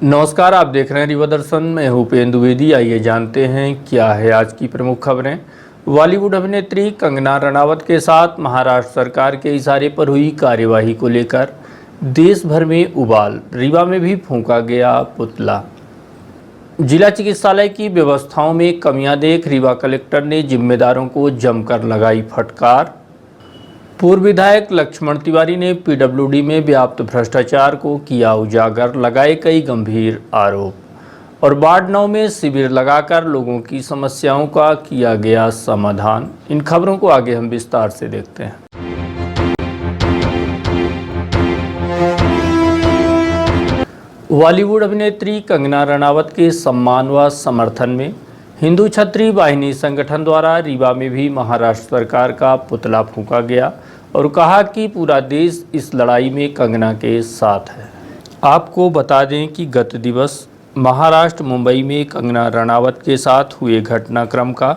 नमस्कार, आप देख रहे हैं रिवा दर्शन। मैं हूं उपेंद्र द्विवेदी। आइए जानते हैं क्या है आज की प्रमुख खबरें। बॉलीवुड अभिनेत्री कंगना रनावत के साथ महाराष्ट्र सरकार के इशारे पर हुई कार्यवाही को लेकर देश भर में उबाल। रीवा में भी फूंका गया पुतला। जिला चिकित्सालय की व्यवस्थाओं में कमियां देख रीवा कलेक्टर ने जिम्मेदारों को जमकर लगाई फटकार। पूर्व विधायक लक्ष्मण तिवारी ने पीडब्ल्यूडी में व्याप्त भ्रष्टाचार को किया उजागर, लगाए कई गंभीर आरोप। और वार्ड 9 में शिविर लगाकर लोगों की समस्याओं का किया गया समाधान। इन खबरों को आगे हम विस्तार से देखते हैं। बॉलीवुड अभिनेत्री कंगना रनावत के सम्मान व समर्थन में हिंदू छत्री वाहिनी संगठन द्वारा रीवा में भी महाराष्ट्र सरकार का पुतला फूंका गया और कहा कि पूरा देश इस लड़ाई में कंगना के साथ है। आपको बता दें कि गत दिवस महाराष्ट्र मुंबई में कंगना रनावत के साथ हुए घटनाक्रम का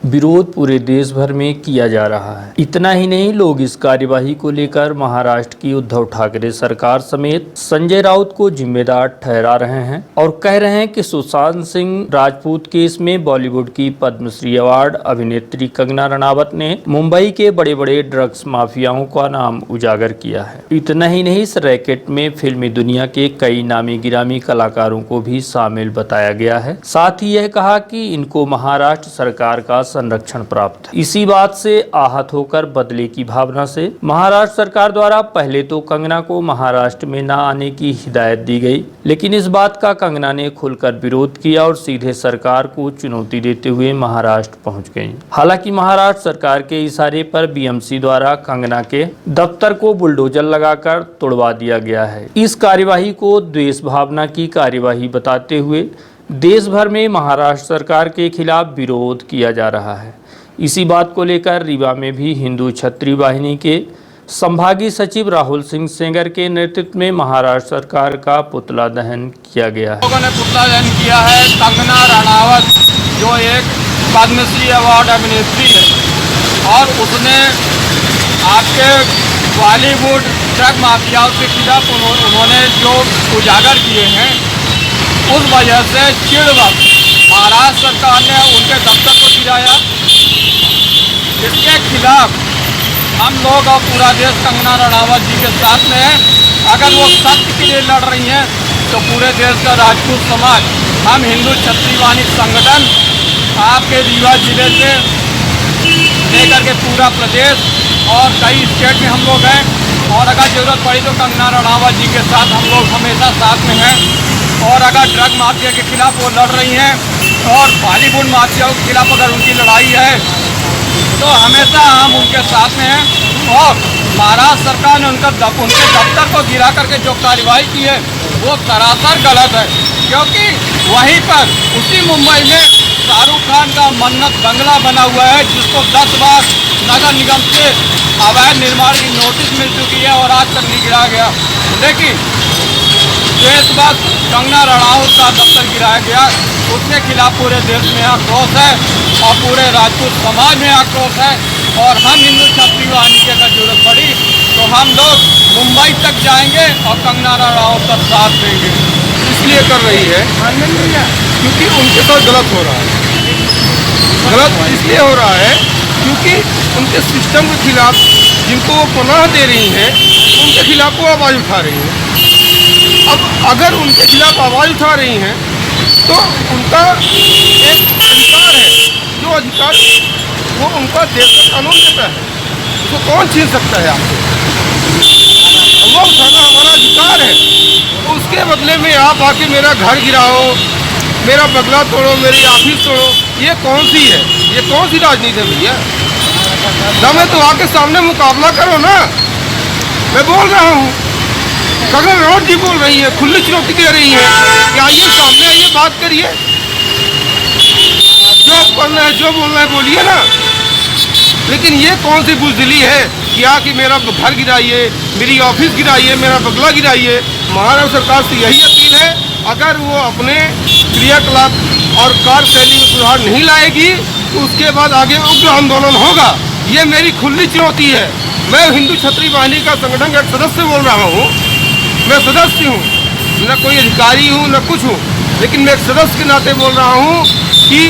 विरोध पूरे देश भर में किया जा रहा है। इतना ही नहीं, लोग इस कार्यवाही को लेकर महाराष्ट्र की उद्धव ठाकरे सरकार समेत संजय राउत को जिम्मेदार ठहरा रहे हैं और कह रहे हैं कि सुशांत सिंह राजपूत केस में बॉलीवुड की पद्मश्री अवार्ड अभिनेत्री कंगना रनावत ने मुंबई के बड़े बड़े ड्रग्स माफियाओं का नाम उजागर किया है। इतना ही नहीं, इस रैकेट में फिल्मी दुनिया के कई नामी गिरामी कलाकारों को भी शामिल बताया गया है। साथ ही यह कहा कि इनको महाराष्ट्र सरकार का संरक्षण प्राप्त है। इसी बात से आहत होकर बदले की भावना से महाराष्ट्र सरकार द्वारा पहले तो कंगना को महाराष्ट्र में न आने की हिदायत दी गई, लेकिन इस बात का कंगना ने खुलकर विरोध किया और सीधे सरकार को चुनौती देते हुए महाराष्ट्र पहुंच गई। हालांकि महाराष्ट्र सरकार के इशारे पर बीएमसी द्वारा कंगना के दफ्तर को बुलडोजर लगाकर तोड़वा दिया गया है। इस कार्यवाही को द्वेष भावना की कार्यवाही बताते हुए देश भर में महाराष्ट्र सरकार के खिलाफ विरोध किया जा रहा है। इसी बात को लेकर रीवा में भी हिंदू छत्री वाहिनी के संभागीय सचिव राहुल सिंह सेंगर के नेतृत्व में महाराष्ट्र सरकार का पुतला दहन किया गया है। लोगों ने पुतला दहन किया है। कंगना रनावत जो एक पद्मश्री अवार्ड अभिनेत्री है और उसने आपके बॉलीवुड ड्रग माफियाओं के खिलाफ उन्होंने जो उजागर किए हैं, उस वजह से चिड़वश महाराष्ट्र सरकार ने उनके दफ्तर को गिराया। इसके खिलाफ हम लोग और पूरा देश कंगना रनावत जी के साथ में है। अगर वो सत्य के लिए लड़ रही हैं तो पूरे देश का राजपूत समाज, हम हिंदू छत्री वाहिनी संगठन आपके रीवा जिले से लेकर के पूरा प्रदेश और कई स्टेट में हम लोग हैं। और अगर जरूरत पड़ी तो कंगना रनावत जी के साथ हम लोग हमेशा साथ में हैं। और अगर ड्रग माफिया के खिलाफ वो लड़ रही हैं और बॉलीवुड माफियाओं के खिलाफ अगर उनकी लड़ाई है तो हमेशा हम उनके साथ में हैं। और महाराष्ट्र सरकार ने उनके दफ्तर को गिरा करके जो कार्रवाई की है वो सरासर गलत है, क्योंकि वहीं पर उसी मुंबई में शाहरुख खान का मन्नत बंगला बना हुआ है, जिसको 10 बार नगर निगम से अवैध निर्माण की नोटिस मिल चुकी है और आज तक नहीं गिरा गया। लेकिन देशभक्त कंगना रनावत का दफ्तर गिराया गया, उसके खिलाफ पूरे देश में आक्रोश है और पूरे राजपूत समाज में आक्रोश है। और हम हिंदू छत्री वाहिनी की अगर जरूरत पड़ी तो हम लोग मुंबई तक जाएंगे और कंगना रनावत का साथ देंगे। इसलिए कर रही है क्योंकि उनके साथ गलत हो रहा है। गलत इसलिए हो रहा है क्योंकि उनके सिस्टम के खिलाफ जिनको वो पनाह दे रही हैं, उनके खिलाफ वो आवाज़ उठा रही हैं। अब अगर उनके खिलाफ आवाज़ उठा रही हैं तो उनका एक अधिकार है, जो अधिकार वो उनका देश का कानून देता है, उसको कौन छीन सकता है आपको? वो उठाना हमारा अधिकार है। तो उसके बदले में आप आके मेरा घर गिराओ, मेरा बंगला तोड़ो, मेरी ऑफिस तोड़ो, ये कौन सी है? ये कौन सी राजनीति है भैया? दम तो आके सामने मुकाबला करो ना। मैं बोल रहा हूँ, कंगना रनावत जी बोल रही है, खुली चुनौती दे रही है कि आइए सामने आइए, बात करिए, जो करना है जो बोलना है बोलिए ना। लेकिन ये कौन सी बुजदिली है कि आके मेरा घर गिराइए, मेरी ऑफिस गिराइए, मेरा बंगला गिराइए। महाराष्ट्र सरकार से यही अपील है, अगर वो अपने क्रियाकलाप और कार्यशैली में सुधार नहीं लाएगी तो उसके बाद आगे उग्र आंदोलन होगा। ये मेरी खुली चुनौती है। मैं हिंदू छत्री वाहिनी का संगठन का एक सदस्य बोल रहा हूँ, मैं सदस्य हूँ। न कोई अधिकारी हूँ न कुछ हूँ, लेकिन मैं एक सदस्य के नाते बोल रहा हूँ कि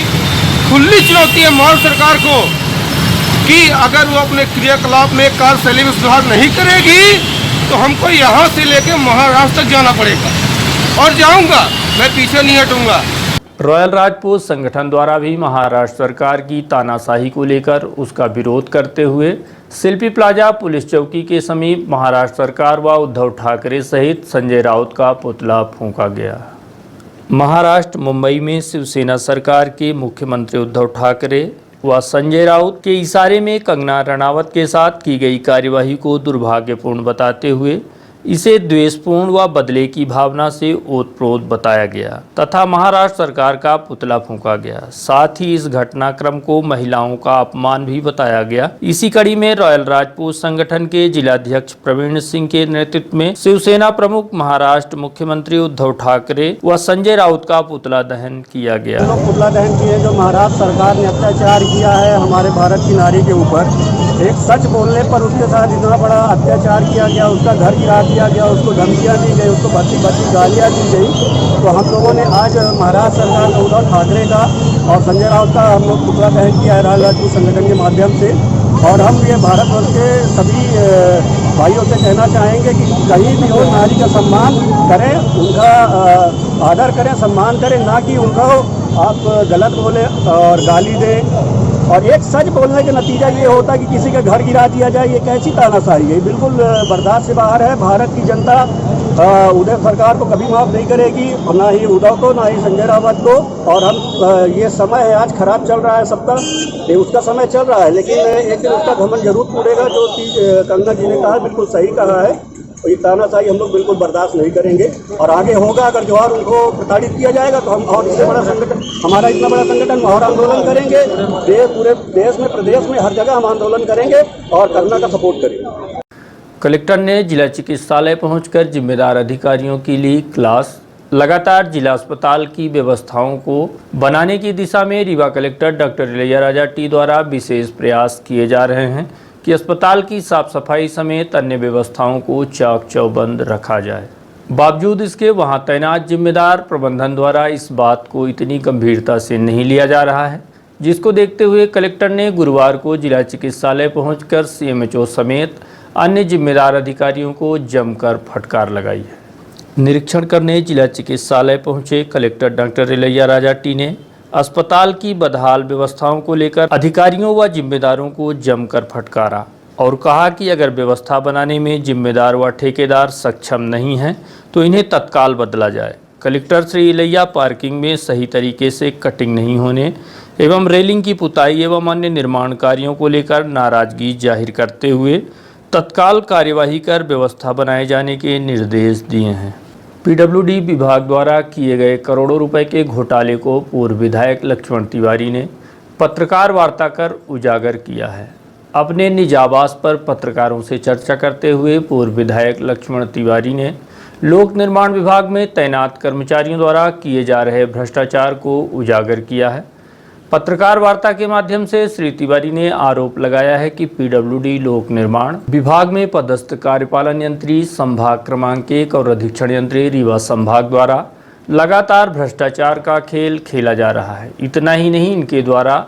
खुली चुनौती है मोहन सरकार को कि अगर वो अपने क्रियाकलाप में कार्यशैली में सुधार नहीं करेगी तो हमको यहाँ से लेकर महाराष्ट्र तक जाना पड़ेगा, और जाऊँगा, मैं पीछे नहीं हटूँगा। रॉयल राजपूत संगठन द्वारा भी महाराष्ट्र सरकार की तानाशाही को लेकर उसका विरोध करते हुए शिल्पी प्लाजा पुलिस चौकी के समीप महाराष्ट्र सरकार व उद्धव ठाकरे सहित संजय राउत का पुतला फूंका गया। महाराष्ट्र मुंबई में शिवसेना सरकार के मुख्यमंत्री उद्धव ठाकरे व संजय राउत के इशारे में कंगना रनावत के साथ की गई कार्यवाही को दुर्भाग्यपूर्ण बताते हुए इसे द्वेषपूर्ण व बदले की भावना से ओतप्रोत बताया गया तथा महाराष्ट्र सरकार का पुतला फूंका गया। साथ ही इस घटनाक्रम को महिलाओं का अपमान भी बताया गया। इसी कड़ी में रॉयल राजपूत संगठन के जिलाध्यक्ष प्रवीण सिंह के नेतृत्व में शिवसेना प्रमुख महाराष्ट्र मुख्यमंत्री उद्धव ठाकरे व संजय राउत का पुतला दहन किया गया। पुतला दहन किए जो महाराष्ट्र सरकार ने अत्याचार किया है हमारे भारत की नारी के ऊपर, एक सच बोलने पर उसके साथ इतना बड़ा अत्याचार किया गया, उसका घर गिरा दिया गया, उसको धमकियाँ दी गई, उसको भद्दी गालियाँ दी गई। तो हम लोगों ने आज महाराष्ट्र सरकार उद्धव ठाकरे का और संजय राउत का हम लोग पुतला दहन किया है रॉयल राजपूत संगठन के माध्यम से। और हम ये भारतवर्ष के सभी भाइयों से कहना चाहेंगे कि कहीं भी हो नारी का सम्मान करें, उनका आदर करें, सम्मान करें, ना कि उनको आप गलत बोले और गाली दें। और एक सच बोलने का नतीजा ये होता है कि किसी का घर गिरा दिया जाए, ये कैसी तानाशाही है, बिल्कुल बर्दाश्त से बाहर है। भारत की जनता उद्धव सरकार को कभी माफ़ नहीं करेगी, और ना ही उद्धव को, ना ही संजय रावत को। और हम ये समय है आज खराब चल रहा है सबका, ये उसका समय चल रहा है, लेकिन एक दिन उसका घमंड जरूर टूटेगा। जो चीज़ कंगना जी ने कहा बिल्कुल सही कहा है, तो ये तानाशाही हम लोग बिल्कुल बर्दाश्त नहीं करेंगे। और आगे होगा अगर जो और उनको प्रताड़ित किया जाएगा तो हम और इससे बड़ा संगठन, हमारा इतना बड़ा संगठन और आंदोलन करेंगे। पूरे देश में, प्रदेश में, हर जगह हम आंदोलन करेंगे और कंगना का सपोर्ट करेंगे। कलेक्टर ने जिला चिकित्सालय पहुंचकर जिम्मेदार अधिकारियों की ली क्लास। लगातार जिला अस्पताल की व्यवस्थाओं को बनाने की दिशा में Rewa collector doctor Ilaiyaraaja T द्वारा विशेष प्रयास किए जा रहे हैं कि अस्पताल की साफ सफाई समेत अन्य व्यवस्थाओं को चाक चौबंद रखा जाए। बावजूद इसके वहां तैनात जिम्मेदार प्रबंधन द्वारा इस बात को इतनी गंभीरता से नहीं लिया जा रहा है, जिसको देखते हुए कलेक्टर ने गुरुवार को जिला चिकित्सालय पहुंचकर सीएमएचओ समेत अन्य जिम्मेदार अधिकारियों को जमकर फटकार लगाई है। निरीक्षण करने जिला चिकित्सालय पहुंचे कलेक्टर डॉक्टर इलैयाराजा टी ने अस्पताल की बदहाल व्यवस्थाओं को लेकर अधिकारियों व जिम्मेदारों को जमकर फटकारा और कहा कि अगर व्यवस्था बनाने में जिम्मेदार व ठेकेदार सक्षम नहीं हैं तो इन्हें तत्काल बदला जाए। कलेक्टर श्री इलैया पार्किंग में सही तरीके से कटिंग नहीं होने एवं रेलिंग की पुताई एवं अन्य निर्माण कार्यों को लेकर नाराजगी जाहिर करते हुए तत्काल कार्यवाही कर व्यवस्था बनाए जाने के निर्देश दिए हैं। पीडब्ल्यूडी विभाग द्वारा किए गए करोड़ों रुपए के घोटाले को पूर्व विधायक लक्ष्मण तिवारी ने पत्रकार वार्ता कर उजागर किया है। अपने निज आवास पर पत्रकारों से चर्चा करते हुए पूर्व विधायक लक्ष्मण तिवारी ने लोक निर्माण विभाग में तैनात कर्मचारियों द्वारा किए जा रहे भ्रष्टाचार को उजागर किया है। पत्रकार वार्ता के माध्यम से श्री तिवारी ने आरोप लगाया है कि पीडब्ल्यूडी लोक निर्माण विभाग में पदस्थ कार्यपालन यंत्री संभाग क्रमांक 1 और अधीक्षण यंत्री रीवा संभाग द्वारा लगातार भ्रष्टाचार का खेल खेला जा रहा है। इतना ही नहीं, इनके द्वारा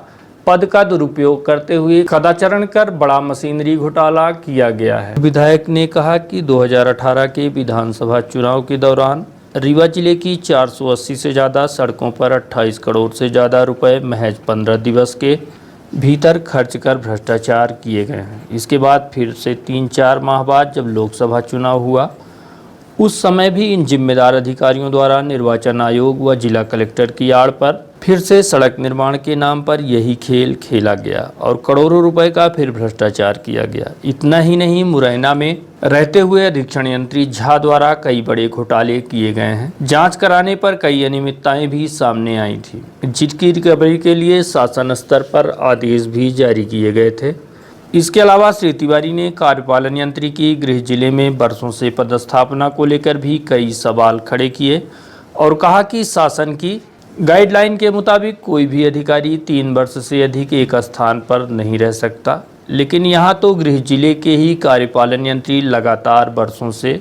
पद का दुरुपयोग करते हुए कदाचरण कर बड़ा मशीनरी घोटाला किया गया है। विधायक ने कहा कि 2018 के विधानसभा चुनाव के दौरान रीवा जिले की 480 से ज़्यादा सड़कों पर 28 करोड़ से ज़्यादा रुपए महज 15 दिवस के भीतर खर्च कर भ्रष्टाचार किए गए हैं। इसके बाद फिर से 3-4 माह बाद जब लोकसभा चुनाव हुआ, उस समय भी इन जिम्मेदार अधिकारियों द्वारा निर्वाचन आयोग व जिला कलेक्टर की आड़ पर फिर से सड़क निर्माण के नाम पर यही खेल खेला गया और करोड़ों रुपए का फिर भ्रष्टाचार किया गया। इतना ही नहीं, मुरैना में रहते हुए अधीक्षण यंत्री झा द्वारा कई बड़े घोटाले किए गए हैं। जांच कराने पर कई अनियमितताएं भी सामने आई थी, जिसकी रिकवरी के लिए शासन स्तर पर आदेश भी जारी किए गए थे। इसके अलावा श्री तिवारी ने कार्यपालन यंत्री की गृह जिले में वर्षों से पदस्थापना को लेकर भी कई सवाल खड़े किए और कहा कि शासन की गाइडलाइन के मुताबिक कोई भी अधिकारी 3 वर्ष से अधिक एक स्थान पर नहीं रह सकता, लेकिन यहाँ तो गृह जिले के ही कार्यपालन यंत्री लगातार वर्षों से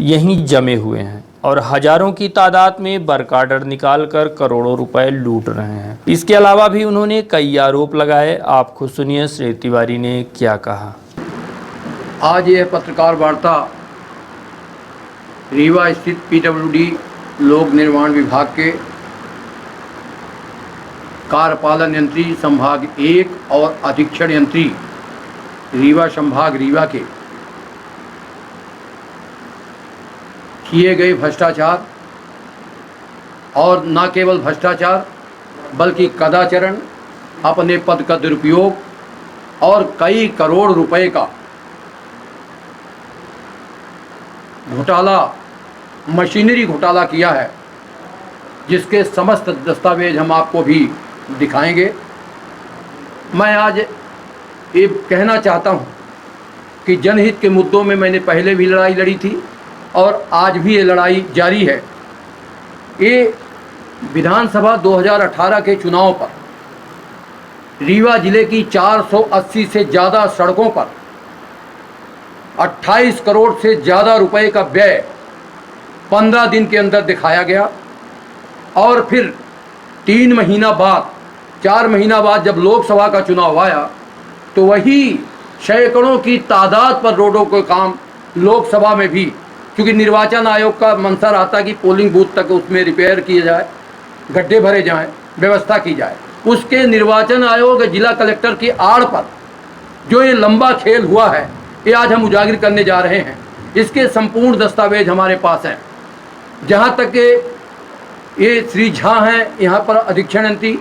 यहीं जमे हुए हैं और हजारों की तादाद में वर्क ऑर्डर निकालकर करोड़ों रुपए लूट रहे हैं। इसके अलावा भी उन्होंने कई आरोप लगाए। आप खुद सुनिए श्री तिवारी ने क्या कहा। आज यह पत्रकार वार्ता रीवा स्थित पीडब्ल्यूडी लोक निर्माण विभाग के कार्यपालन यंत्री संभाग 1 और अधीक्षण यंत्री रीवा संभाग रीवा के किए गए भ्रष्टाचार और न केवल भ्रष्टाचार बल्कि कदाचरण, अपने पद का दुरुपयोग और कई करोड़ रुपए का घोटाला, मशीनरी घोटाला किया है, जिसके समस्त दस्तावेज हम आपको भी दिखाएंगे। मैं आज ये कहना चाहता हूँ कि जनहित के मुद्दों में मैंने पहले भी लड़ाई लड़ी थी और आज भी ये लड़ाई जारी है। ये विधानसभा 2018 के चुनाव पर रीवा जिले की 480 से ज़्यादा सड़कों पर 28 करोड़ से ज़्यादा रुपए का व्यय 15 दिन के अंदर दिखाया गया और फिर 3 महीना बाद 4 महीना बाद जब लोकसभा का चुनाव आया तो वही सैकड़ों की तादाद पर रोडों के काम लोकसभा में भी, क्योंकि निर्वाचन आयोग का मंशा रहता कि पोलिंग बूथ तक उसमें रिपेयर किए जाए, गड्ढे भरे जाएं, व्यवस्था की जाए, उसके निर्वाचन आयोग जिला कलेक्टर की आड़ पर जो ये लंबा खेल हुआ है, ये आज हम उजागर करने जा रहे हैं। इसके संपूर्ण दस्तावेज हमारे पास हैं। जहाँ तक ये श्री झा हैं यहाँ पर अधीक्षण यंत्री,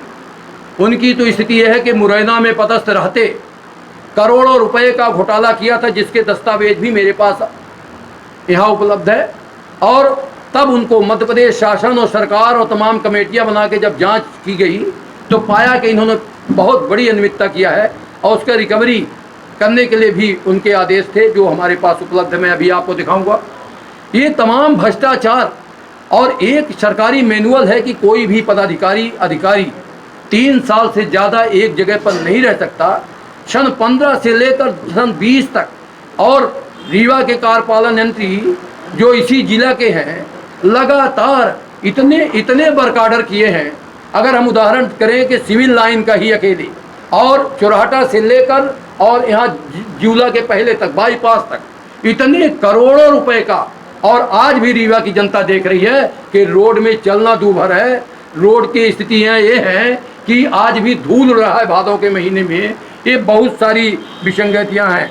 उनकी तो स्थिति यह है कि मुरैना में पदस्थ रहते करोड़ों रुपए का घोटाला किया था, जिसके दस्तावेज भी मेरे पास यहाँ उपलब्ध है। और तब उनको मध्य प्रदेश शासन और सरकार और तमाम कमेटियाँ बना के जब जांच की गई तो पाया कि इन्होंने बहुत बड़ी अनियमितता किया है और उसका रिकवरी करने के लिए भी उनके आदेश थे, जो हमारे पास उपलब्ध है। मैं अभी आपको दिखाऊंगा। ये तमाम भ्रष्टाचार और एक सरकारी मैनुअल है कि कोई भी पदाधिकारी अधिकारी 3 साल से ज़्यादा एक जगह पर नहीं रह सकता। सन 15 से लेकर सन 20 तक और रीवा के कार्यपालन यंत्री जो इसी जिला के हैं, लगातार इतने वर्क ऑर्डर किए हैं। अगर हम उदाहरण करें कि सिविल लाइन का ही अकेले और चौराहा से लेकर और यहाँ जूला के पहले तक बाईपास तक इतने करोड़ों रुपए का, और आज भी रीवा की जनता देख रही है कि रोड में चलना दूभर है। रोड की स्थितियाँ ये हैं कि आज भी धूल रहा है भादों के महीने में। ये बहुत सारी विसंगतियाँ हैं।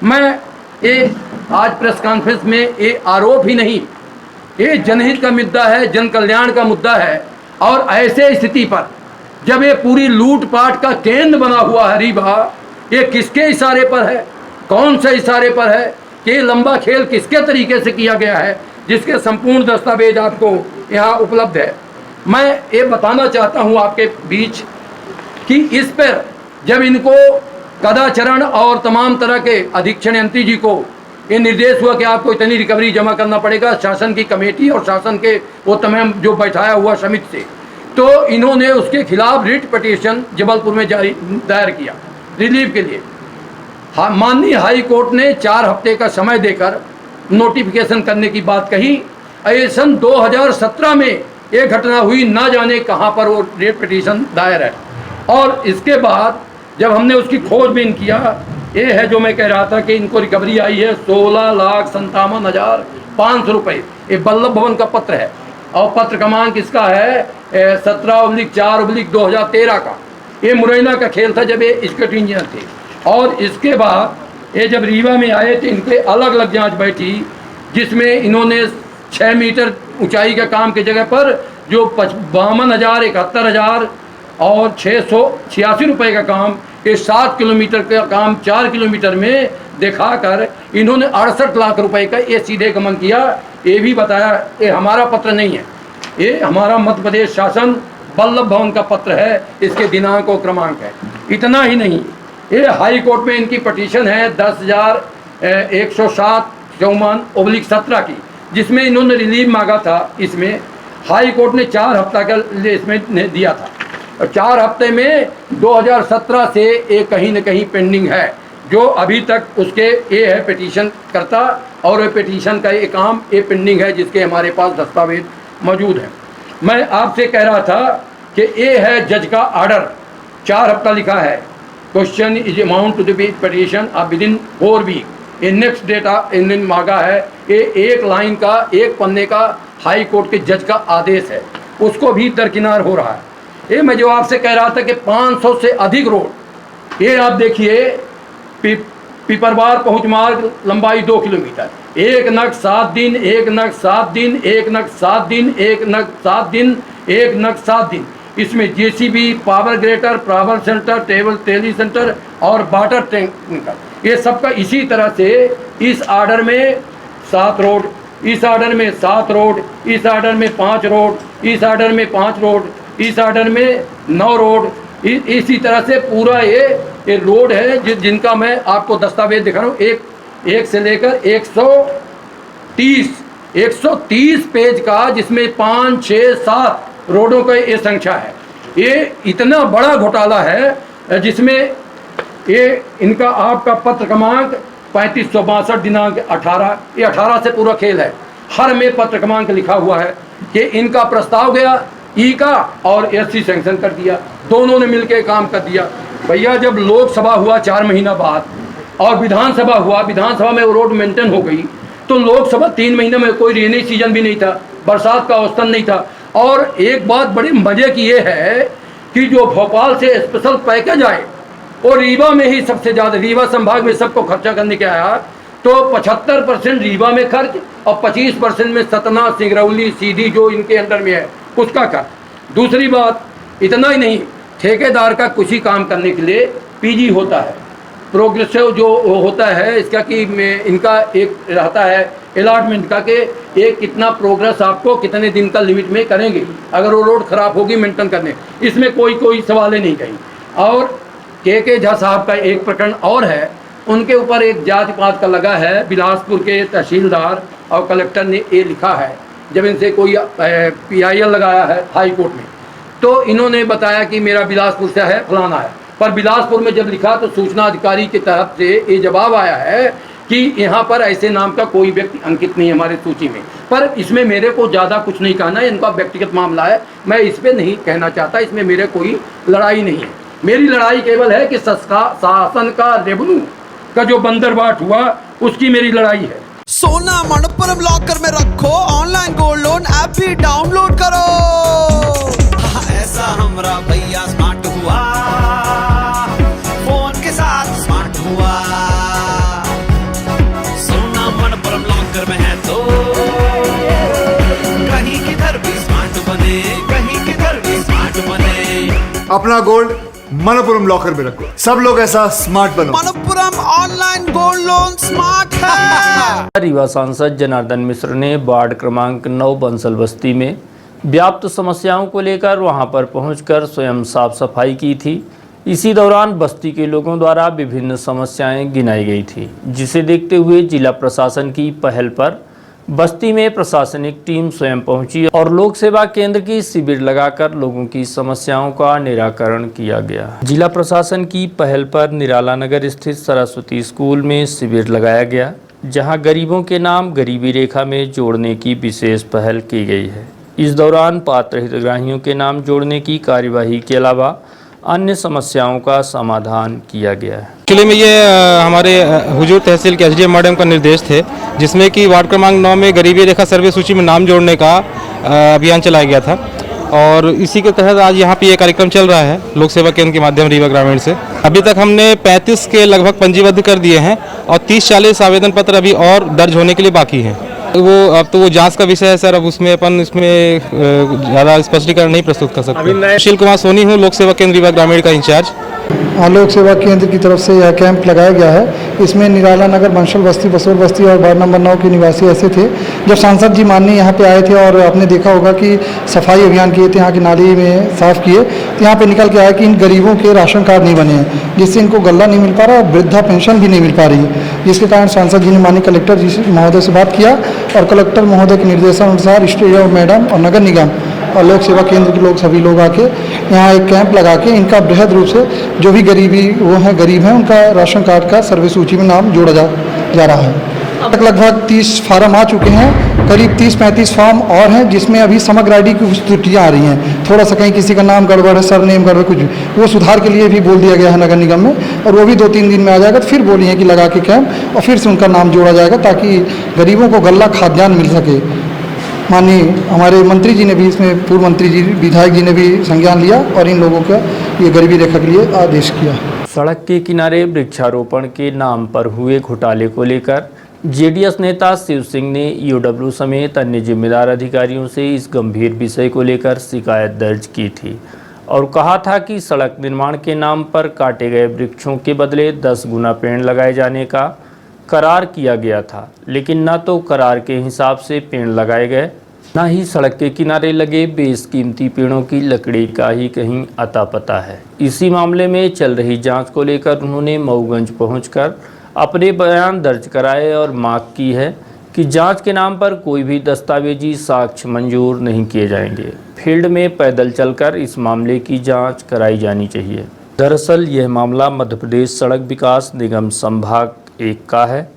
मैं ये आज प्रेस कॉन्फ्रेंस में ये आरोप ही नहीं, ये जनहित का मुद्दा है, जन कल्याण का मुद्दा है। और ऐसे स्थिति पर जब ये पूरी लूटपाट का केंद्र बना हुआ है रीवा, ये किसके इशारे पर है, कौन से इशारे पर है, कि लंबा खेल किसके तरीके से किया गया है, जिसके संपूर्ण दस्तावेज आपको यहाँ उपलब्ध है। मैं ये बताना चाहता हूँ आपके बीच कि इस पर जब इनको कदाचरण और तमाम तरह के अधीक्षण यंत्री जी को ये निर्देश हुआ कि आपको इतनी रिकवरी जमा करना पड़ेगा शासन की कमेटी और शासन के वो तमाम जो बैठाया हुआ समिति से, तो इन्होंने उसके खिलाफ रिट पिटीशन जबलपुर में दायर किया रिलीफ के लिए। हाँ, माननीय हाई कोर्ट ने 4 हफ्ते का समय देकर नोटिफिकेशन करने की बात कही। सन 2017 में ये घटना हुई, ना जाने कहाँ पर वो रिट पिटीशन दायर है। और इसके बाद जब हमने उसकी खोजबीन किया, ये है जो मैं कह रहा था कि इनको रिकवरी आई है 16,57,500 रुपये। ये वल्लभ भवन का पत्र है और पत्र क्रमांक इसका है 17/4/2013 का। ये मुरैना का खेल था जब ये स्कट इंजीनियर थे। और इसके बाद ये जब रीवा में आए तो इनके अलग अलग जांच बैठी, जिसमें इन्होंने 6 मीटर ऊंचाई का काम की जगह पर जो 52,000, 71,000 और 686 रुपये का काम, ये 7 किलोमीटर का काम 4 किलोमीटर में दिखाकर इन्होंने 68 लाख रुपए का ये सीधे गमन किया। ये भी बताया ये हमारा पत्र नहीं है, ये हमारा मध्य प्रदेश शासन वल्लभ भवन का पत्र है, इसके दिनांक और क्रमांक है। इतना ही नहीं, ये हाई कोर्ट में इनकी पटिशन है 10,107/17 की, जिसमें इन्होंने रिलीव मांगा था। इसमें हाई कोर्ट ने 4 हफ्ता का इसमें दिया था और 4 हफ्ते में 2017 से ये कहीं न कहीं पेंडिंग है। जो अभी तक उसके ये है पिटीशन करता, और ये पिटीशन का ये काम ये पेंडिंग है जिसके हमारे पास दस्तावेज मौजूद हैं। मैं आपसे कह रहा था कि ये है जज का आर्डर, 4 हफ्ता लिखा है, question is amount to the petition अब विद इन 4 वीक। ये नेक्स्ट डेटा इन मांगा है, ये 1 लाइन का 1 पन्ने का हाई कोर्ट के जज का आदेश है, उसको भी दरकिनार हो रहा है। ये मैं जो आपसे कह रहा था कि 500 से अधिक रोड, ये आप देखिए पिपरवार पहुँच मार्ग लंबाई 2 किलोमीटर, 1 नग 7 दिन, 1 नग 7 दिन, 1 नग 7 दिन, 1 नग 7 दिन, 1 नग 7 दिन। इसमें JCB, power grader, power center, table tele center और वाटर टैंकर, ये सबका इसी तरह से इस आर्डर में 7 रोड, इस आर्डर में 7 रोड, इस आर्डर में 5 रोड, इस आर्डर में 5 रोड, इस आर्डर में 9 रोड, इसी तरह से पूरा ये रोड है जिनका मैं आपको दस्तावेज दिखा रहा हूँ। एक से लेकर 130 पेज का, जिसमें 5, 6, 7 रोडों का ये संख्या है। ये इतना बड़ा घोटाला है जिसमें ये इनका आपका पत्र क्रमांक 3562 दिनांक 18, ये 18 से पूरा खेल है। हर में पत्र क्रमांक लिखा हुआ है कि इनका प्रस्ताव गया ई का और एससी सैंक्शन कर दिया, दोनों ने मिलकर काम कर दिया। भैया जब लोकसभा हुआ 4 महीना बाद और विधानसभा हुआ, विधानसभा में वो रोड मेंटेन हो गई, तो लोकसभा 3 महीने में कोई रेनी सीजन भी नहीं था, बरसात का औसतन नहीं था। और एक बात बड़ी मजे की ये है कि जो भोपाल से स्पेशल पैकेज आए और रीवा में ही सबसे ज़्यादा, रीवा संभाग में सबको खर्चा करने के आया, तो 75% रीवा में खर्च और 25% में सतना, सिंगरौली, सीधी जो इनके अंडर में है उसका खर्च। दूसरी बात, इतना ही नहीं, ठेकेदार का कुछ ही काम करने के लिए पीजी होता है, प्रोग्रेसिव जो होता है इसका कि इनका एक रहता है अलॉटमेंट का कि एक कितना प्रोग्रेस आपको कितने दिन का लिमिट में करेंगे अगर वो रोड ख़राब होगी मेंटेन करने, इसमें कोई सवाल ही नहीं कहीं। और के झा साहब का एक प्रकरण और है, उनके ऊपर एक जाति पात का लगा है, बिलासपुर के तहसीलदार और कलेक्टर ने ये लिखा है, जब इनसे कोई PIL लगाया है हाई कोर्ट में, तो इन्होंने बताया कि मेरा बिलासपुर से है, फलाना है, पर बिलासपुर में जब लिखा तो सूचना अधिकारी की तरफ से ये जवाब आया है कि यहाँ पर ऐसे नाम का कोई व्यक्ति अंकित नहीं है हमारे सूची में। पर इसमें मेरे को ज़्यादा कुछ नहीं कहना है, इनका व्यक्तिगत मामला है, मैं इस पर नहीं कहना चाहता, इसमें मेरे कोई लड़ाई नहीं है। मेरी लड़ाई केवल है कि शासन का रेवेन्यू का जो बंदरबाट हुआ उसकी मेरी लड़ाई है। सोना मनपुरम लॉकर में रखो, ऑनलाइन गोल्ड लोन ऐप भी डाउनलोड करो। ऐसा हमरा भैया स्मार्ट हुआ, फोन के साथ स्मार्ट हुआ। सोना मनपुरम लॉकर में है तो कहीं किधर भी स्मार्ट बने, कहीं किधर भी स्मार्ट बने। अपना गोल्ड मनपुरम लॉकर में रखो, सब लोग ऐसा स्मार्ट बनो। Manappuram online gold loan smart है। रीवा सांसद जनार्दन मिश्र ने वार्ड क्रमांक 9 बंसल बस्ती में व्याप्त समस्याओं को लेकर वहां पर पहुंचकर स्वयं साफ सफाई की थी। इसी दौरान बस्ती के लोगों द्वारा विभिन्न समस्याएं गिनाई गई थी, जिसे देखते हुए जिला प्रशासन की पहल पर बस्ती में प्रशासनिक टीम स्वयं पहुंची और लोक सेवा केंद्र की शिविर लगाकर लोगों की समस्याओं का निराकरण किया गया। जिला प्रशासन की पहल पर निराला नगर स्थित सरस्वती स्कूल में शिविर लगाया गया, जहां गरीबों के नाम गरीबी रेखा में जोड़ने की विशेष पहल की गई है। इस दौरान पात्र हितग्राहियों के नाम जोड़ने की कार्यवाही के अलावा अन्य समस्याओं का समाधान किया गया है। एक्चुअली में ये हमारे हुजूर तहसील के SDM मैडम का निर्देश थे, जिसमें कि वार्ड क्रमांक 9 में गरीबी रेखा सर्वे सूची में नाम जोड़ने का अभियान चलाया गया था, और इसी के तहत आज यहाँ पे ये कार्यक्रम चल रहा है लोक सेवा केंद्र के माध्यम रीवा ग्रामीण से। अभी तक हमने 35 के लगभग पंजीबद्ध कर दिए हैं और 30-40 आवेदन पत्र अभी और दर्ज होने के लिए बाकी हैं। अब तो वो जांच का विषय है सर, अब उसमें अपन इसमें ज़्यादा स्पष्टीकरण नहीं प्रस्तुत कर सकते। सुशील कुमार सोनी हूँ, लोक सेवा केंद्र रीवा ग्रामीण का इंचार्ज। लोक सेवा केंद्र की तरफ से यह कैंप लगाया गया है। इसमें निराला नगर, बंसल बस्ती, बसोर बस्ती और वार्ड नंबर 9 के निवासी ऐसे थे। जब सांसद जी माननीय यहाँ पे आए थे और आपने देखा होगा कि सफाई अभियान किए थे, यहाँ की नाली में साफ़ किए, तो यहाँ पे निकल के आया कि इन गरीबों के राशन कार्ड नहीं बने हैं, जिससे इनको गल्ला नहीं मिल पा रहा और वृद्धा पेंशन भी नहीं मिल पा रही है। जिसके कारण सांसद जी ने माननीय कलेक्टर जी महोदय से बात किया और कलेक्टर महोदय के निर्देशानुसार स्टेट मैडम और नगर निगम और लोक सेवा केंद्र के लोग सभी लोग आके यहाँ एक कैंप लगा के इनका बृहद रूप से जो भी गरीब हैं उनका राशन कार्ड का सर्वे सूची में नाम जोड़ा जा रहा है। अब तक लगभग 30 फार्म आ चुके हैं, करीब 30-35 फार्म और हैं जिसमें अभी समग्र आईडी की कुछ त्रुटियाँ आ रही हैं। थोड़ा सा कहीं किसी का नाम गड़बड़ है, सरनेम गड़बड़, कुछ वो सुधार के लिए भी बोल दिया गया है नगर निगम में, और वो भी 2-3 दिन में आ जाएगा। तो फिर बोली है कि लगा के कैंप और फिर से उनका नाम जोड़ा जाएगा ताकि गरीबों को गल्ला खाद्यान्न मिल सके। माननीय हमारे मंत्री जी ने भी इसमें, पूर्व मंत्री जी, विधायक जी ने भी संज्ञान लिया और इन लोगों का ये गरीबी रेखा के लिए आदेश किया। सड़क के किनारे वृक्षारोपण के नाम पर हुए घोटाले को लेकर जेडीएस नेता शिव सिंह ने ईओडब्ल्यू समेत अन्य जिम्मेदार अधिकारियों से इस गंभीर विषय को लेकर शिकायत दर्ज की थी और कहा था कि सड़क निर्माण के नाम पर काटे गए वृक्षों के बदले 10 गुना पेड़ लगाए जाने का करार किया गया था, लेकिन न तो करार के हिसाब से पेड़ लगाए गए, न ही सड़क के किनारे लगे बेशकीमती पेड़ों की लकड़ी का ही कहीं अता पता है। इसी मामले में चल रही जांच को लेकर उन्होंने मऊगंज पहुंचकर अपने बयान दर्ज कराए और मांग की है कि जांच के नाम पर कोई भी दस्तावेजी साक्ष्य मंजूर नहीं किए जाएंगे। फील्ड में पैदल चलकर इस मामले की जांच कराई जानी चाहिए। दरअसल यह मामला मध्य प्रदेश सड़क विकास निगम संभाग 1 का है,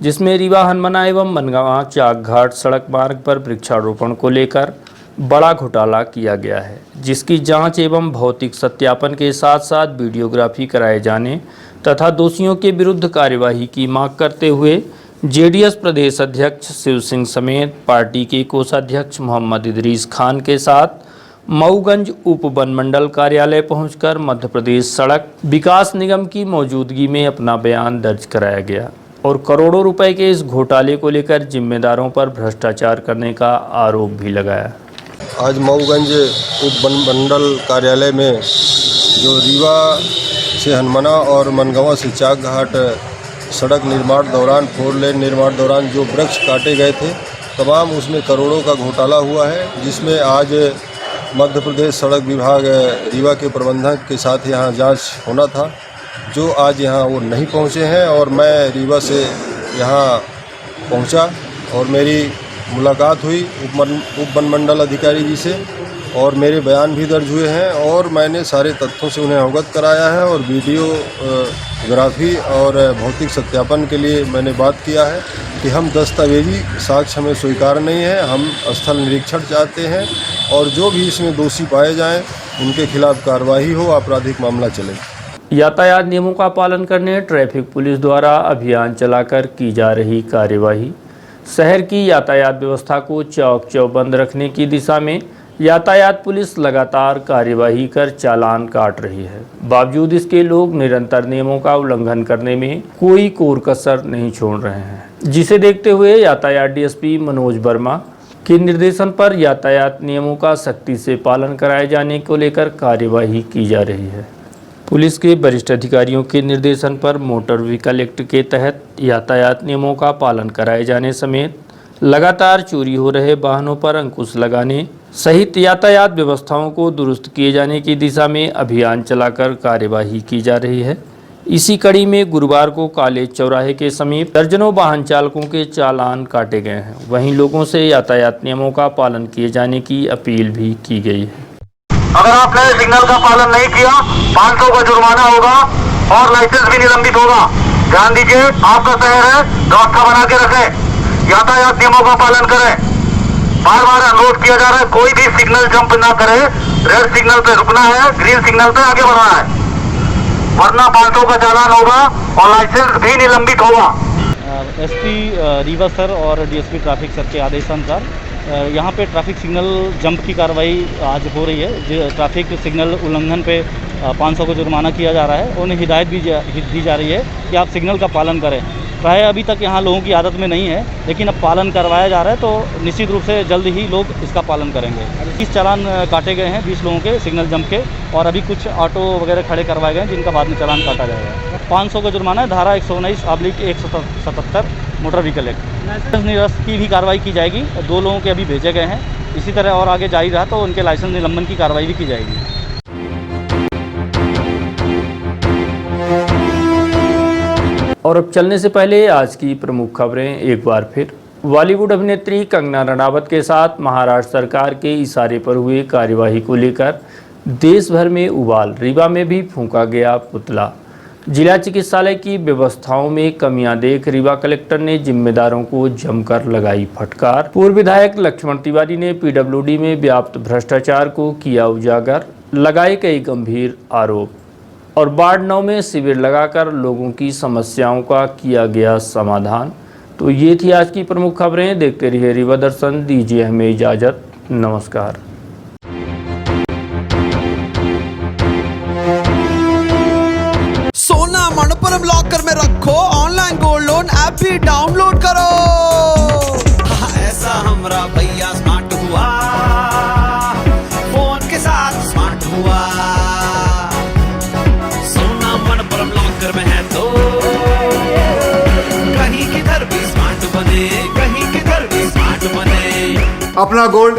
जिसमें रीवा हनुमाना एवं मनगांव चाकघाट सड़क मार्ग पर वृक्षारोपण को लेकर बड़ा घोटाला किया गया है, जिसकी जांच एवं भौतिक सत्यापन के साथ साथ वीडियोग्राफी कराए जाने तथा दोषियों के विरुद्ध कार्यवाही की मांग करते हुए जेडीएस प्रदेश अध्यक्ष शिव सिंह समेत पार्टी के कोषाध्यक्ष मोहम्मद इदरीस खान के साथ मऊगंज उप वन मंडल कार्यालय पहुंचकर मध्य प्रदेश सड़क विकास निगम की मौजूदगी में अपना बयान दर्ज कराया गया और करोड़ों रुपए के इस घोटाले को लेकर जिम्मेदारों पर भ्रष्टाचार करने का आरोप भी लगाया। आज मऊगंज उप वन मंडल कार्यालय में जो रीवा से हनुमाना और मनगांव से चाकघाट सड़क निर्माण दौरान, 4 लेन निर्माण दौरान जो वृक्ष काटे गए थे, तमाम उसमें करोड़ों का घोटाला हुआ है, जिसमें आज मध्य प्रदेश सड़क विभाग रीवा के प्रबंधक के साथ यहाँ जांच होना था, जो आज यहाँ वो नहीं पहुँचे हैं। और मैं रीवा से यहाँ पहुँचा और मेरी मुलाकात हुई उप वन मंडल अधिकारी जी से और मेरे बयान भी दर्ज हुए हैं और मैंने सारे तथ्यों से उन्हें अवगत कराया है और वीडियोग्राफी और भौतिक सत्यापन के लिए मैंने बात किया है कि हम दस्तावेजी साक्ष्य हमें स्वीकार नहीं है, हम स्थल निरीक्षण चाहते हैं और जो भी इसमें दोषी पाए जाएं उनके खिलाफ कार्रवाई हो, आपराधिक मामला चले। यातायात नियमों का पालन करने ट्रैफिक पुलिस द्वारा अभियान चलाकर की जा रही कार्यवाही। शहर की यातायात व्यवस्था को चौक चौबंद रखने की दिशा में यातायात पुलिस लगातार कार्यवाही कर चालान काट रही है। बावजूद इसके लोग निरंतर नियमों का उल्लंघन करने में कोई कोर कसर नहीं छोड़ रहे हैं, जिसे देखते हुए यातायात डीएसपी मनोज वर्मा के निर्देशन पर यातायात नियमों का सख्ती से पालन कराए जाने को लेकर कार्यवाही की जा रही है। पुलिस के वरिष्ठ अधिकारियों के निर्देशन पर मोटर व्हीकल एक्ट के तहत यातायात नियमों का पालन कराए जाने समेत लगातार चोरी हो रहे वाहनों पर अंकुश लगाने सहित यातायात व्यवस्थाओं को दुरुस्त किए जाने की दिशा में अभियान चलाकर कार्यवाही की जा रही है। इसी कड़ी में गुरुवार को कॉलेज चौराहे के समीप दर्जनों वाहन चालकों के चालान काटे गए हैं। वहीं लोगों से यातायात नियमों का पालन किए जाने की अपील भी की गई है। अगर आपने सिग्नल का पालन नहीं किया 500 का जुर्माना होगा और लाइसेंस भी निलंबित होगा। ध्यान दीजिए, आपका शहर है, व्यवस्था बना के रखें, यातायात नियमों का पालन करें। बार बार अनुरोध किया जा रहा है, कोई भी सिग्नल जंप ना करे, रेड सिग्नल पे रुकना है, ग्रीन सिग्नल पे आगे बढ़ना है, वरना 500 का चालान होगा और लाइसेंस भी निलंबित होगा। एसपी रीवा सर और डीएसपी ट्रैफिक सर के आदेशानुसार यहाँ पे ट्रैफिक सिग्नल जंप की कार्रवाई आज हो रही है। ट्रैफिक सिग्नल उल्लंघन पे 500 का जुर्माना किया जा रहा है। उन्हें हिदायत भी दी जा रही है कि आप सिग्नल का पालन करें। प्राय अभी तक यहाँ लोगों की आदत में नहीं है, लेकिन अब पालन करवाया जा रहा है, तो निश्चित रूप से जल्द ही लोग इसका पालन करेंगे। 20 चालान काटे गए हैं 20 लोगों के सिग्नल जंप के, और अभी कुछ ऑटो वगैरह खड़े करवाए गए हैं जिनका बाद में चालान काटा जाएगा। 500 का जुर्माना है, धारा 119/177 मोटर व्हीकल एक्ट। लाइसेंस निरस्त की भी कार्रवाई की जाएगी। 2 लोगों के अभी भेजे गए हैं। इसी तरह और आगे जारी रहा तो उनके लाइसेंस निलंबन की कार्रवाई भी की जाएगी। और अब चलने से पहले आज की प्रमुख खबरें एक बार फिर। बॉलीवुड अभिनेत्री कंगना रनावत के साथ महाराष्ट्र सरकार के इशारे पर हुए कार्यवाही को लेकर देश भर में उबाल। रीवा में भी फूंका गया पुतला। जिला चिकित्सालय की व्यवस्थाओं में कमियां देख रीवा कलेक्टर ने जिम्मेदारों को जमकर लगाई फटकार। पूर्व विधायक लक्ष्मण तिवारी ने पीडब्ल्यूडी में व्याप्त भ्रष्टाचार को किया उजागर, लगाए कई गंभीर आरोप। और वार्ड 9 में शिविर लगाकर लोगों की समस्याओं का किया गया समाधान। तो ये थी आज की प्रमुख खबरें। देखते रहिए रीवा दर्शन। दीजिए हमें इजाज़त। नमस्कार। सोना मनपुरम लॉकर में रखो, ऑनलाइन गोल्ड लोन ऐप भी डाउनलोड करो। ऐसा हमरा भैया स्मार्ट हुआ, फोन के साथ स्मार्ट हुआ। सोना मनपुरम लॉकर में है तो कहीं किधर भी स्मार्ट बने, कहीं किधर भी स्मार्ट बने। अपना गोल्ड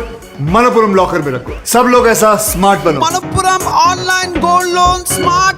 मनपुरम लॉकर में रखो। सब लोग ऐसा स्मार्ट बनो। Manappuram online gold loan smart